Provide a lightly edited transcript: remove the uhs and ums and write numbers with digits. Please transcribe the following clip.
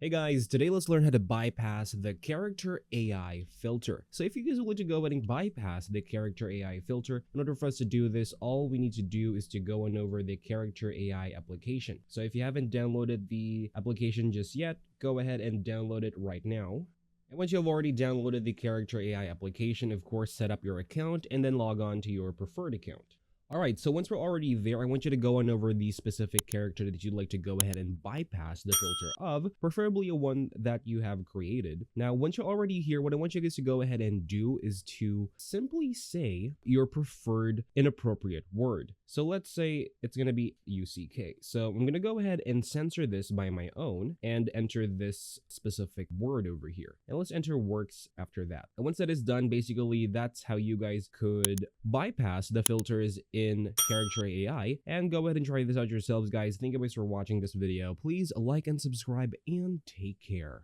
Hey guys, today let's learn how to bypass the character AI filter. So if you guys want to go ahead and bypass the character AI filter, in order for us to do this, all we need to do is to go on over the character AI application. So if you haven't downloaded the application just yet, go ahead and download it right now. And once you have already downloaded the character AI application, of course, set up your account and then log on to your preferred account. Alright, so once we're already there, I want you to go on over the specific character that you'd like to go ahead and bypass the filter of, preferably a one that you have created. Now, once you're already here, what I want you guys to go ahead and do is to simply say your preferred inappropriate word. So let's say it's going to be UCK. So I'm going to go ahead and censor this by my own and enter this specific word over here. And let's enter works after that. And once that is done, basically that's how you guys could bypass the filters in character AI, and go ahead and try this out yourselves, guys. Thank you guys for watching this video. Please like and subscribe and take care.